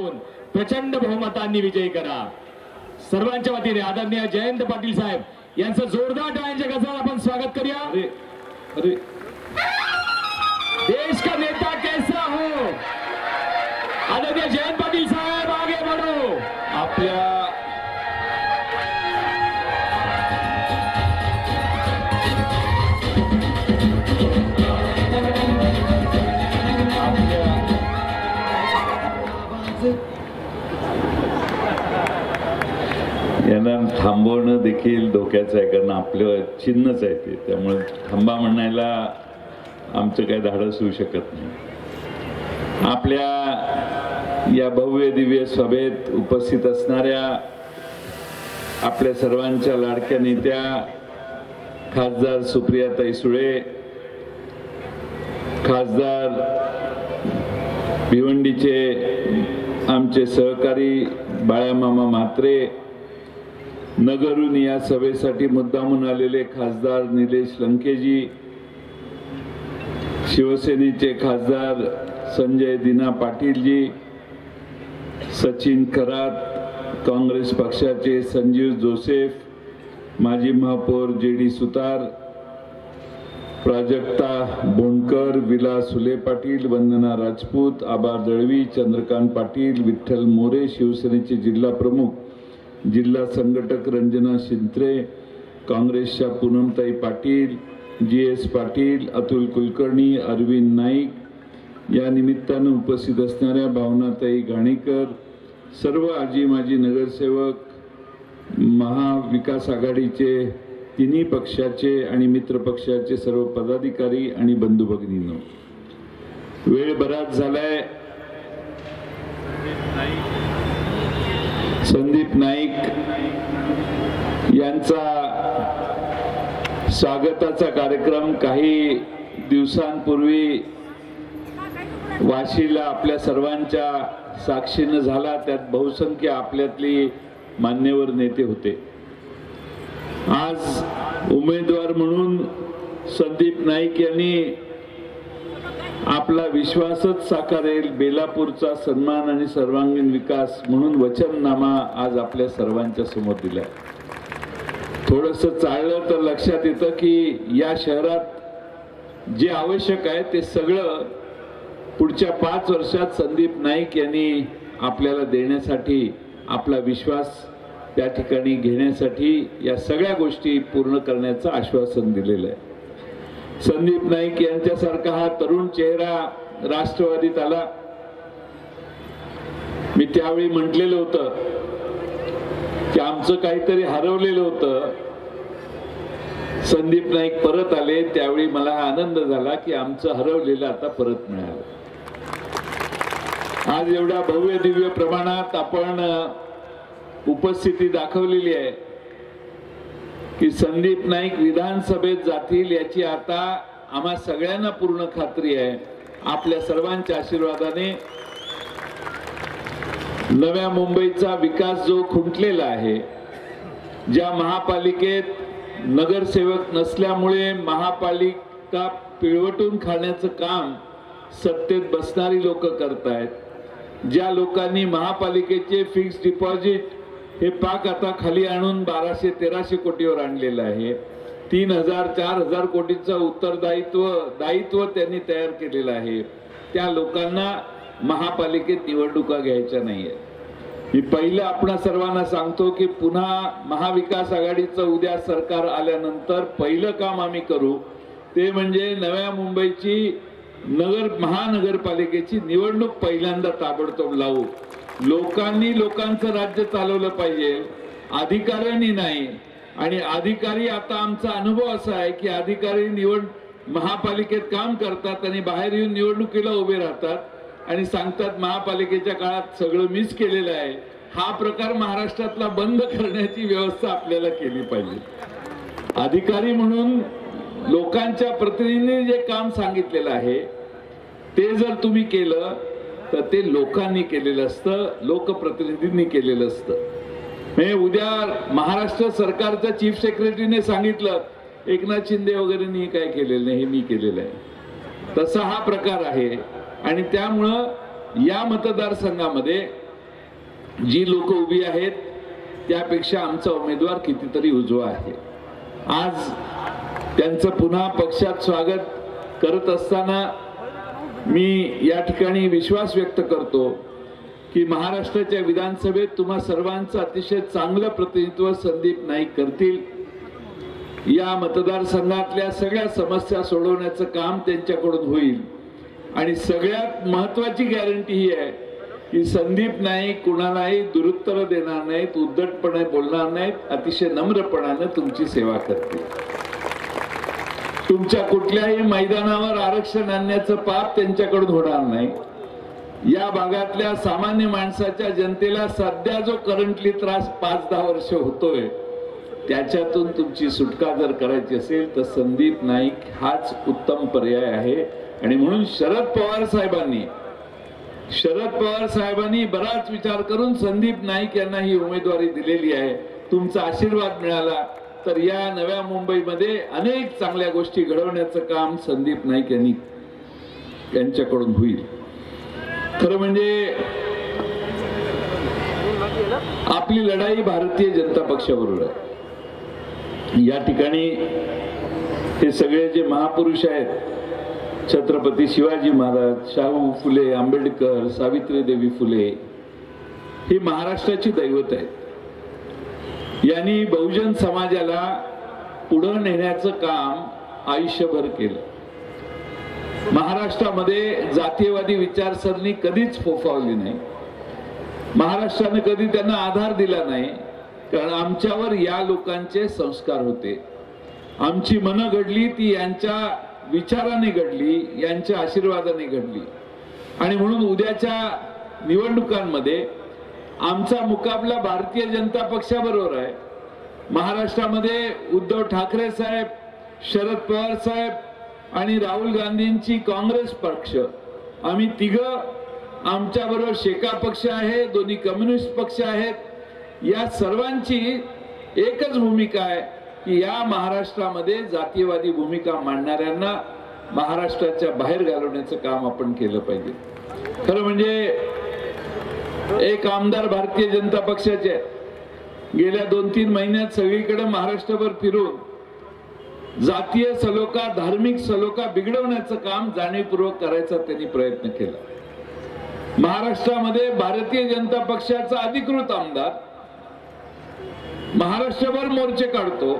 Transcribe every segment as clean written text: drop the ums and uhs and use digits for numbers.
टाकून प्रचंड बहुमतांनी विजयी करा। सर्वांच्या वतीने आदरणीय जयंत पाटील साहेब यांचं जोरदार टाळ्यांच्या गजरात आपण स्वागत करूया। अरे देश का नेता कैसा हो, आदरणीय जयंत पाटील साहेब आगे बढ़ो। आपल्या यांना थांबवणं देखील धोक्याचं आहे, कारण आपलं चिन्हच आहे ते, त्यामुळे थांबा म्हणायला आमचं काही धाडस होऊ शकत नाही। आपल्या या भव्य दिव्य सभेत उपस्थित असणाऱ्या आपल्या सर्वांच्या लाडक्या नेत्या खासदार सुप्रियाताई सुळे, खासदार भिवंडीचे आमचे सहकारी बाळामामा म्हात्रे, नगरहून या सभेसाठी मुद्दामून आलेले खासदार निलेश लंकेजी, शिवसेनेचे खासदार संजय दिना पाटीलजी, सचिन खरात, काँग्रेस पक्षाचे संजीव जोसेफ, माजी महापौर जेडी सुतार, प्राजक्ता बोंडकर, विलास सुले पाटील, वंदना राजपूत, आबा दळवी, चंद्रकांत पाटील, विठ्ठल मोरे, शिवसेनेचे जिल्हा प्रमुख जिल्हा संघटक रंजना शिंत्रे, काँग्रेसच्या पूनमताई पाटील, GS पाटील, अतुल कुलकर्णी, अरविंद नाईक, या निमित्तानं उपस्थित असणाऱ्या भावनाताई घाणेकर, सर्व आजी माजी नगरसेवक, महाविकास आघाडीचे तिन्ही पक्षाचे आणि मित्र पक्षाचे सर्व पदाधिकारी आणि बंधू भगिनींनो, वेळ बराच झालाय। संदीप नाईक यांचा स्वागताचा कार्यक्रम काही दिवसांपूर्वी वाशीला आपल्या सर्वांच्या साक्षीने झाला। त्यात बहुसंख्य आपल्यातली मान्यवर नेते होते। आज उमेदवार म्हणून संदीप नाईक यांनी आपला विश्वासच साकारेल, बेलापूरचा सन्मान आणि सर्वांगीण विकास म्हणून वचननामा आज आपल्या सर्वांच्या समोर दिलाय। थोडंसं चाललं तर लक्षात येतं की या शहरात जे आवश्यक आहे ते सगळं पुढच्या 5 वर्षात संदीप नाईक यांनी आपल्याला देण्यासाठी, आपला विश्वास त्या ठिकाणी घेण्यासाठी या सगळ्या गोष्टी पूर्ण करण्याचं आश्वासन दिलेलं आहे। संदीप नाईक यांच्यासारखा हा तरुण चेहरा राष्ट्रवादीत आला। मी त्यावेळी म्हटलेलं होतं की आमचं काहीतरी हरवलेलं होतं, संदीप नाईक परत आले, त्यावेळी मला हा आनंद झाला की आमचं हरवलेलं आता परत मिळालं। आज एवढ्या भव्य दिव्य प्रमाणात आपण उपस्थिती दाखवलेली आहे की संदीप नाईक विधानसभेत जातील याची आता आम्हा सगळ्यांना पूर्ण खात्री आहे। आपल्या सर्वांच्या आशीर्वादाने नव्या मुंबईचा विकास जो खुंटलेला आहे, ज्या महापालिकेत नगरसेवक नसल्यामुळे महापालिका पिळवटून खाण्याचं काम सत्तेत बसणारी लोक करतायत, ज्या लोकांनी महापालिकेचे फिक्स डिपॉझिट हे पाक आता खाली आणून 1200-1300 कोटीवर आणलेलं आहे, 3000-4000 कोटीचं दायित्व त्यांनी तयार केलेलं आहे, त्या लोकांना महापालिकेत निवडणुका घ्यायच्या नाहीये। मी पहिलं आपणा सर्वांना सांगतो की पुन्हा महाविकास आघाडीचं उद्या सरकार आल्यानंतर पहिलं काम आम्ही करू ते म्हणजे नव्या मुंबईची महानगरपालिकेची निवडणूक पहिल्यांदा ताबडतोब लावू। लोकांनी लोकांचं राज्य चालवलं पाहिजे, अधिकाऱ्यांनी नाही। आणि अधिकारी आता आमचा अनुभव असा आहे की अधिकारी महापालिकेत काम करतात आणि बाहेर येऊन निवडणुकीला उभे राहतात आणि सांगतात महापालिकेच्या काळात सगळं मिस केलेलं आहे। हा प्रकार महाराष्ट्रातला बंद करण्याची व्यवस्था आपल्याला केली पाहिजे। अधिकारी म्हणून लोकांच्या प्रतिनिधींनी जे काम सांगितलेलं आहे ते जर तुम्ही केलं तर ते लोकांनी केलेलं असतं, लोकप्रतिनिधींनी केलेलं असतं। म्हणजे उद्या महाराष्ट्र सरकारच्या चीफ सेक्रेटरीने सांगितलं एकनाथ शिंदे वगैरेंनी काय केलेलं नाही, हे मी केलेलं आहे, तसा हा प्रकार आहे। आणि त्यामुळं या मतदारसंघामध्ये जी लोक उभी आहेत त्यापेक्षा आमचा उमेदवार कितीतरी उजवा आहे. आज त्यांचं पुन्हा पक्षात स्वागत करत असताना मी या ठिकाणी विश्वास व्यक्त करतो की महाराष्ट्राच्या विधानसभेत तुम्हा सर्वांचं अतिशय चांगलं प्रतिनिधित्व संदीप नाईक करतील. या मतदारसंघातल्या सगळ्या समस्या सोडवण्याचं काम त्यांच्याकडून होईल. आणि सगळ्यात महत्वाची गॅरंटी ही आहे की संदीप नाईक कुणालाही दुरुत्तर देणार नाहीत, उद्धटपणे बोलणार नाहीत, अतिशय नम्रपणानं तुमची सेवा करतील. तुमच्या कुठल्याही मैदानावर आरक्षण आणण्याचं पाप त्यांच्याकडून होणार नाही. या भागातल्या सामान्य माणसाच्या जनतेला सध्या जो करंटली त्रास 5-10 वर्ष होतोय त्याच्यातून तुमची सुटका जर करायची असेल तर संदीप नाईक हाच उत्तम पर्याय आहे. आणि म्हणून शरद पवार साहेबांनी बराच विचार करून संदीप नाईक यांना ही उमेदवारी दिलेली आहे. तुमचा आशीर्वाद मिळाला तर या नव्या मुंबईमध्ये अनेक चांगल्या गोष्टी घडवण्याचं काम संदीप नाईक यांच्याकडून होईल. खरं म्हणजे आपली लढाई भारतीय जनता पक्षाबरोबर आहे. या ठिकाणी हे सगळे जे महापुरुष आहेत, छत्रपती शिवाजी महाराज, शाहू फुले, आंबेडकर, सावित्रीदेवी फुले, ही महाराष्ट्राची दैवत आहेत. यांनी बहुजन समाजाला पुढे नेण्याचं काम आयुष्यभर केलं. महाराष्ट्रामध्ये जातीयवादी विचारसरणी कधीच फोफावली नाही. महाराष्ट्राने कधी त्यांना आधार दिला नाही, कारण आमच्यावर या लोकांचे संस्कार होते. आमची मनं घडली ती यांच्या विचाराने घडली, यांच्या आशीर्वादाने घडली. आणि म्हणून उद्याच्या निवडणुकांमध्ये आमचा मुकाबला भारतीय जनता पक्षाबरोबर आहे. महाराष्ट्रामध्ये उद्धव ठाकरे साहेब, शरद पवार साहेब आणि राहुल गांधींची काँग्रेस पक्ष, आम्ही तिघं, आमच्याबरोबर शेका पक्ष आहे, दोन्ही कम्युनिस्ट पक्ष आहेत. या सर्वांची एकच भूमिका आहे की या महाराष्ट्रामध्ये जातीयवादी भूमिका मांडणाऱ्यांना महाराष्ट्राच्या बाहेर घालवण्याचं काम आपण केलं पाहिजे. खरं म्हणजे एक आमदार भारतीय जनता पक्षाचे गेल्या 2-3 महिन्यात सगळीकडे महाराष्ट्रभर फिरून जातीय सलोखा, धार्मिक सलोखा बिघडवण्याचं काम जाणीवपूर्वक करायचा त्यांनी प्रयत्न केला. महाराष्ट्रामध्ये भारतीय जनता पक्षाचा अधिकृत आमदार महाराष्ट्रभर मोर्चे काढतो.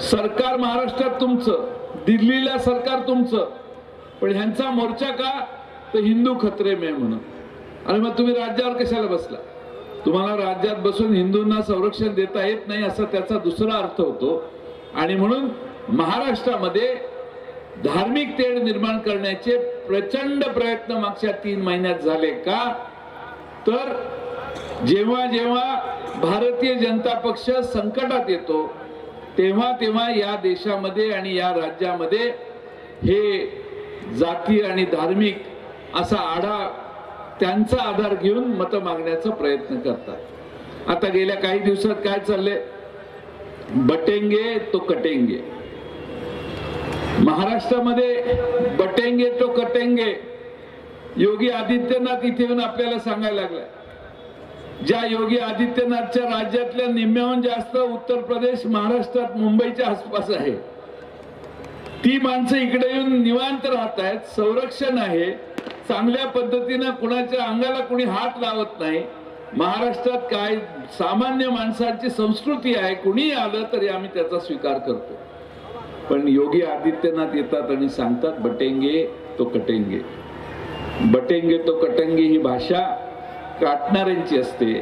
सरकार महाराष्ट्रात तुमचं, दिल्लीला सरकार तुमचं, पण ह्यांचा मोर्चा का, तर हिंदू खतरे में म्हणून. आणि मग तुम्ही राज्यावर कशाला बसला? तुम्हाला राज्यात बसून हिंदूंना संरक्षण देता येत नाही असा त्याचा दुसरा अर्थ होतो. आणि म्हणून महाराष्ट्रामध्ये धार्मिक तेढ निर्माण करण्याचे प्रचंड प्रयत्न मागच्या 3 महिन्यात झाले. का तर जेव्हा जेव्हा भारतीय जनता पक्ष संकटात येतो तेव्हा तेव्हा या देशामध्ये आणि या राज्यामध्ये हे जाती आणि धार्मिक असा त्यांचा आधार घेऊन मत मागण्याचा प्रयत्न करतात. आता गेल्या काही दिवसात काय चाललंय, बटेंगे तो कटेंगे. महाराष्ट्रामध्ये बटेंगे तो कटेंगे योगी आदित्यनाथ इथे येऊन आपल्याला सांगायला लागलाय. ज्या योगी आदित्यनाथच्या राज्यातल्या निम्म्याहून जास्त उत्तर प्रदेश, महाराष्ट्रात, मुंबईच्या आसपास आहे, ती माणसं इकडे येऊन निवांत राहत आहेत. संरक्षण आहे, चांगल्या पद्धतीनं कुणाच्या अंगाला कुणी हात लावत नाही. महाराष्ट्रात काय सामान्य माणसाची संस्कृती आहे, कुणी आलं तरी आम्ही त्याचा स्वीकार करतो. पण योगी आदित्यनाथ येतात आणि सांगतात बटेंगे तो कटेंगे. बटेंगे तो कटेंगे ही भाषा काटणाऱ्यांची असते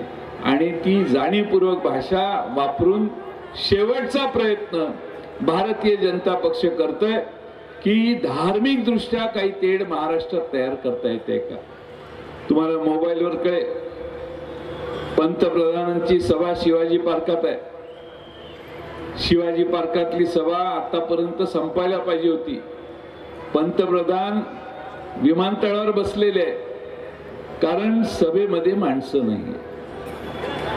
आणि ती जाणीवपूर्वक भाषा वापरून शेवटचा प्रयत्न भारतीय जनता पक्ष करतोय की धार्मिक दृष्ट्या काही तेढ महाराष्ट्रात तयार करता येते का. तुम्हाला मोबाईलवर कळे, पंतप्रधानांची सभा शिवाजी पार्कात आहे. शिवाजी पार्कातली सभा आतापर्यंत संपायला पाहिजे होती. पंतप्रधान विमानतळावर बसलेले आहे, कारण सभेमध्ये माणसं नाही,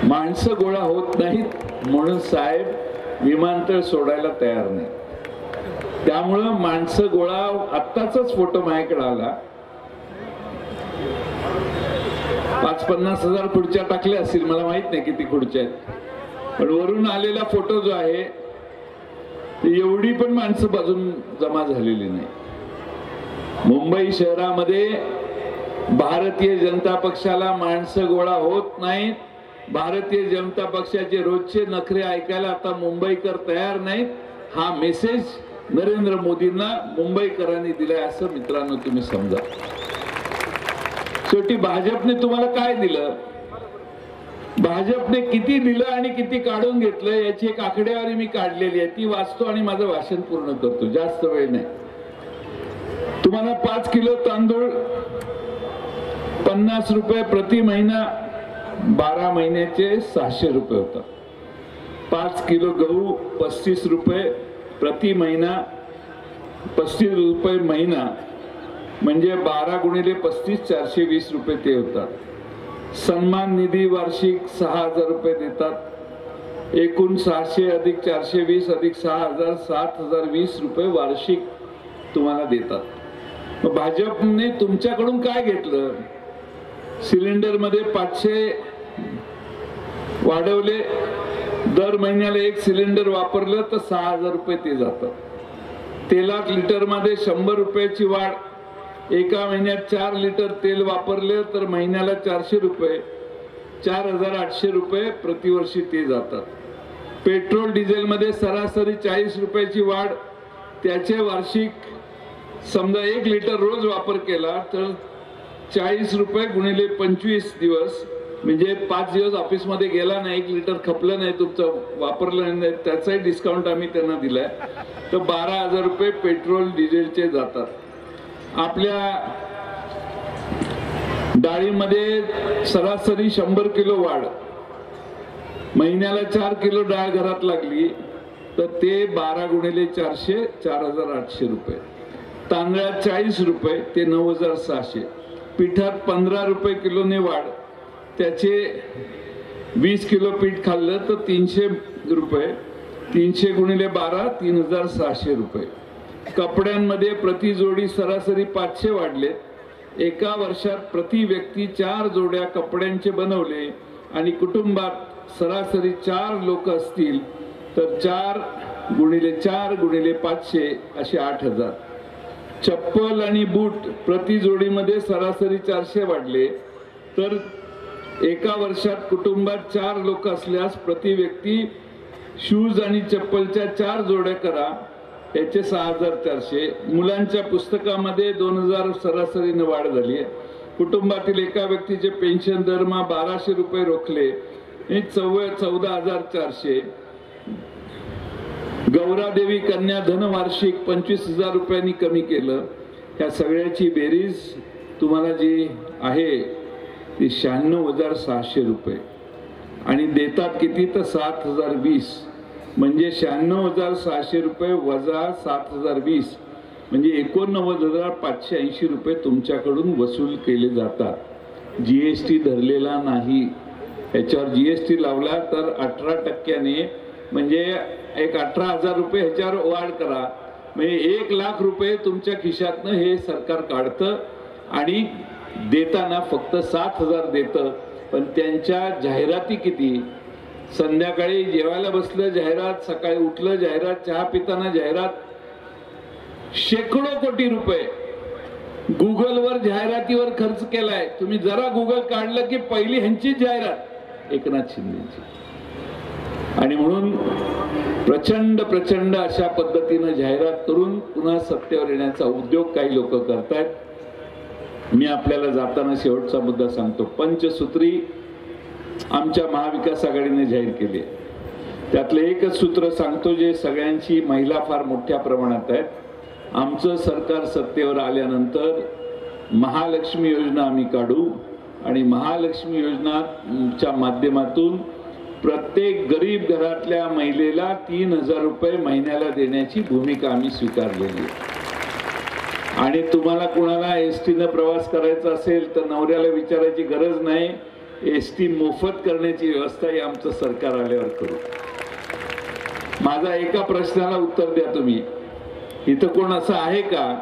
माणसं गोळा होत नाहीत म्हणून साहेब विमानतळ सोडायला तयार नाही. त्यामुळं माणसं गोळा, आत्ताचाच फोटो माझ्याकडे आला, 5 50-50 हजार खुर्च्या टाकल्या असतील, मला माहित नाही किती खुर्च्या आहेत, पण वरून आलेला फोटो जो आहे एवढी पण माणसं बाजून जमा झालेली नाही. मुंबई शहरामध्ये भारतीय जनता पक्षाला माणसं गोळा होत नाहीत. भारतीय जनता पक्षाचे रोजचे नखरे ऐकायला आता मुंबईकर तयार नाहीत. हा मेसेज नरेंद्र मोदींना मुंबईकरांनी दिलाय असं मित्रांनो तुम्ही समजा. शेवटी भाजपने तुम्हाला काय दिलं, भाजपने किती दिलं आणि किती काढून घेतलं याची एक आकडेवारी मी काढलेली आहे, ती वाचतो आणि माझं भाषण पूर्ण करतो, जास्त वेळ नाही. तुम्हाला 5 किलो तांदूळ 50 रुपये प्रति महिना, 12 महिन्याचे 600 रुपये होतात. 5 किलो गहू 35 रुपये प्रति महिना, 35 रुपये महिना म्हणजे 12 गुणिले 35 420 रुपये ते होतात. सन्मान निधी वार्षिक 6000 रुपये देतात. एकूण 600 अधिक 420 अधिक 6000 7020 रुपये वार्षिक तुम्हाला देतात. मग भाजपने तुमच्याकडून काय घेतलं, सिलेंडर मध्ये 500 वाढवले, दर महिन्याला 1 सिलेंडर वापरलं तर 6000 रुपये ते जातात. तेलात लिटर मध्ये 100 रुपयाची वाढ, एका महिन्यात 4 लिटर तेल वापरले तर महिन्याला 400 रुपये, 4800 रुपये प्रतिवर्षी ते जातात. पेट्रोल डिझेल मध्ये सरासरी 40 रुपयाची वाढ, त्याचे वार्षिक समजा 1 लिटर रोज वापर केला तर 40 रुपये गुणिले 25 दिवस म्हणजे 5 दिवस ऑफिस मध्ये गेला नाही, 1 लिटर खपलं नाही तुमचं, वापरलं नाही, त्याचाही डिस्काउंट आम्ही त्यांना दिलाय, तर 12,000 रुपये पेट्रोल डिझेलचे जातात. आपल्या डाळीमध्ये सरासरी 100 किलो वाढ, महिन्याला 4 किलो डाळ घरात लागली तर ते 12 गुणिले 400 4800 रुपये. तांदळात 40 रुपये ते 9600. पिठात 15 रुपये किलोने वाढ, त्याचे 20 किलो पीठ खाल्लं तर 300 रुपये, 300 गुणिले 12 3600 रुपये. कपड्यांमध्ये प्रति जोडी सरासरी 500 वाढले. एका वर्षात प्रति व्यक्ती 4 जोड्या कपड्यांचे बनवले आणि कुटुंबात सरासरी 4 लोक असतील तर 4 गुणिले 500 असे 8000. चप्पल आणि बूट प्रति जोडीमध्ये सरासरी 400 वाढले, तर एका वर्षात कुटुंबात 4 लोक असल्यास प्रति व्यक्ती शूज आणि चप्पलच्या 4 जोड्या करा, याचे 6400. मुलांच्या पुस्तकामध्ये 2000 सरासरीने वाढ झाली आहे. कुटुंबातील एका व्यक्तीचे पेन्शन दरमहा 1200 रुपये रोखले, 14,400. गौरादेवी कन्या धन वार्षिक 25,000 रुपयांनी कमी केलं. ह्या सगळ्याची बेरीज तुम्हाला जी आहे ती 96,600 रुपये आणि देतात किती तर 7020, म्हणजे 96,600 रुपये वजा 7020 म्हणजे 89,580 रुपये तुमच्याकडून वसूल केले जातात. जीएसटी धरलेला नाही. ह्याच्यावर जीएसटी लावला तर 18% म्हणजे एक 18,000 रुपये ह्याच्यावर वाढ करा, म्हणजे 1,00,000 रुपये तुमच्या खिशातनं हे सरकार काढतं आणि देताना फक्त 7,000 देतं. पण त्यांच्या जाहिराती किती, संध्याकाळी जेवायला बसलं जाहिरात, सकाळी उठलं जाहिरात, चहा पिताना जाहिरात, शेकडो कोटी रुपये गुगलवर जाहिरातीवर खर्च केलाय. तुम्ही जरा गुगल काढलं की पहिली ह्यांचीच जाहिरात एकनाथ शिंदेची. आणि म्हणून प्रचंड अशा पद्धतीनं जाहिरात करून पुन्हा सत्तेवर येण्याचा उद्योग काही लोक करतायत. मी आपल्याला जाताना शेवटचा मुद्दा सांगतो. पंचसूत्री आमच्या महाविकास आघाडीने जाहीर केली. त्यातलं एकच सूत्र सांगतो जे सगळ्यांची महिला फार मोठ्या प्रमाणात आहेत. आमचं सरकार सत्तेवर आल्यानंतर महालक्ष्मी योजना आम्ही काढू आणि महालक्ष्मी योजनाच्या माध्यमातून प्रत्येक गरीब घरातल्या महिलेला 3,000 रुपये महिन्याला देण्याची भूमिका आम्ही स्वीकारलेली. आणि तुम्हाला कोणाला एसटीनं प्रवास करायचा असेल तर नवऱ्याला विचारायची गरज नाही, एसटी मोफत करण्याची व्यवस्था ही आमचं सरकार आल्यावर करू. माझा एका प्रश्नाला उत्तर द्या तुम्ही, इथं कोण असं आहे का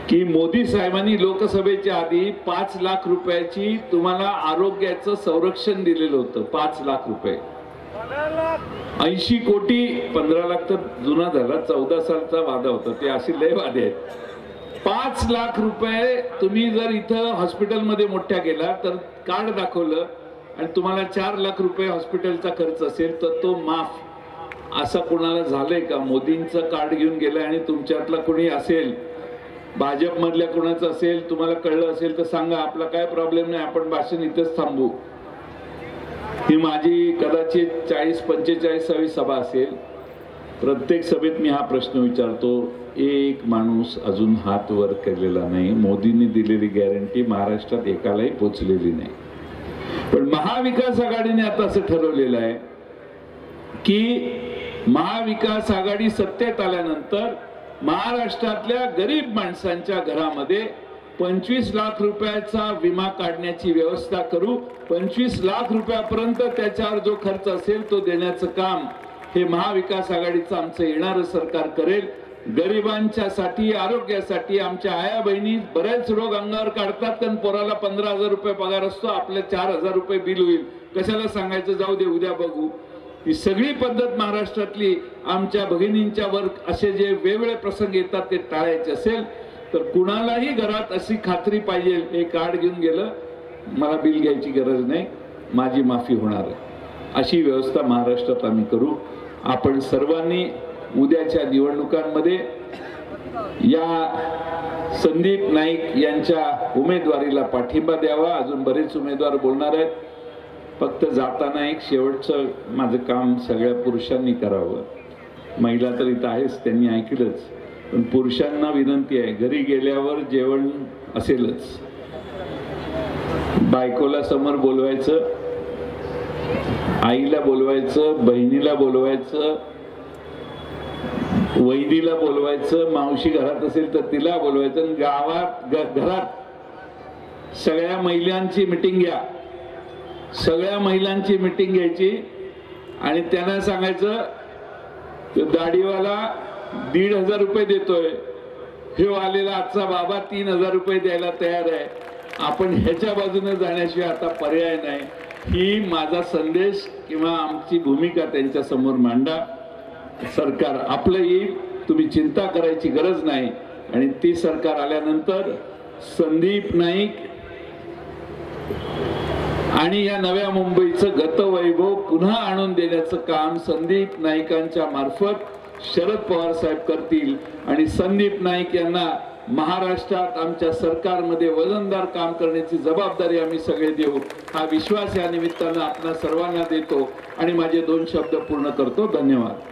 की मोदी साहेबांनी लोकसभेच्या आधी 5 लाख रुपयाची तुम्हाला आरोग्याचं संरक्षण दिलेलं होतं. 5 लाख रुपये, 80 कोटी, 15 लाख तर जुना झाला, 14 सालचा वादा होता, ते असे लय वादे आहेत. 5 लाख रुपये तुम्ही जर इथं हॉस्पिटलमध्ये मोठ्या गेला तर कार्ड दाखवलं आणि तुम्हाला 4 लाख रुपये हॉस्पिटलचा खर्च असेल तर तो माफ. असं कोणाला झालंय का? मोदींचं कार्ड घेऊन गेलं आणि तुमच्यातला कोणी असेल, भाजप मधल्या कोणाचं असेल, तुम्हाला कळलं असेल तर सांगा, आपला काय प्रॉब्लेम नाही, आपण भाषण इथेच थांबू. ही माझी कदाचित 40-45वी सभा असेल. प्रत्येक सभेत मी हा प्रश्न विचारतो, एक माणूस अजून हात वर केलेला नाही. मोदींनी दिलेली गॅरंटी महाराष्ट्रात एकालाही पोचलेली नाही. पण महाविकास आघाडीने आता असं ठरवलेलं आहे की महाविकास आघाडी सत्तेत आल्यानंतर महाराष्ट्रातल्या गरीब माणसांच्या घरामध्ये 25 लाख रुपयाचा विमा काढण्याची व्यवस्था करू. 25 लाख रुपयापर्यंत त्याच्यावर जो खर्च असेल तो देण्याचं काम हे महाविकास आघाडीचं आमचं येणारं सरकार करेल. गरिबांच्या साठी, आरोग्यासाठी. आमच्या आया बहिणी बरेच रोग अंगावर काढतात, कारण पोराला 15,000 रुपये पगार असतो, आपल्या 4,000 रुपये बिल होईल, कशाला सांगायचं, जाऊ दे उद्या बघू. ही सगळी पद्धत महाराष्ट्रातली आमच्या भगिनींच्या वर असे जे वेगवेगळे प्रसंग येतात ते टाळायचे असेल तर कुणालाही घरात अशी खात्री पाहिजे, हे कार्ड घेऊन गेलं, मला बिल घ्यायची गरज नाही, माझी माफी होणार आहे, अशी व्यवस्था महाराष्ट्रात आम्ही करू. आपण सर्वांनी उद्याच्या निवडणुकांमध्ये या संदीप नाईक यांच्या उमेदवारीला पाठिंबा द्यावा. अजून बरेच उमेदवार बोलणार आहेत. फक्त जाताना एक शेवटचं माझं काम सगळ्या पुरुषांनी करावं. महिला तर इथं आहेच, त्यांनी ऐकलंच, पण पुरुषांना विनंती आहे, घरी गेल्यावर जेवण असेलच, बायकोला समोर बोलवायचं, आईला बोलवायचं, बहिणीला बोलवायचं, वैदीला बोलवायचं, मावशी घरात असेल तर तिला बोलवायचं, आणि गावात घरात सगळ्या महिलांची मिटिंग घ्या. सगळ्या महिलांची मिटिंग घ्यायची आणि त्यांना सांगायचं, तो दाढीवाला 1,500 रुपये देतोय, हे आलेला आजचा बाबा 3,000 रुपये द्यायला तयार आहे, आपण ह्याच्या बाजूने जाण्याशिवाय आता पर्याय नाही. ही माझा संदेश किंवा आमची भूमिका त्यांच्या समोर मांडा. सरकार आपलं येईल, तुम्ही चिंता करायची गरज नाही. आणि ती सरकार आल्यानंतर संदीप नाईक आणि या नव्या मुंबईचं गतवैभव पुन्हा आणून देण्याचं काम संदीप नाईकांच्या मार्फत शरद पवार साहेब करतील. आणि संदीप नाईक यांना महाराष्ट्रात आमच्या सरकारमध्ये वजनदार काम करण्याची जबाबदारी आम्ही सगळे देऊ, हा विश्वास या निमित्तानं आपल्या सर्वांना देतो आणि माझे 2 शब्द पूर्ण करतो. धन्यवाद.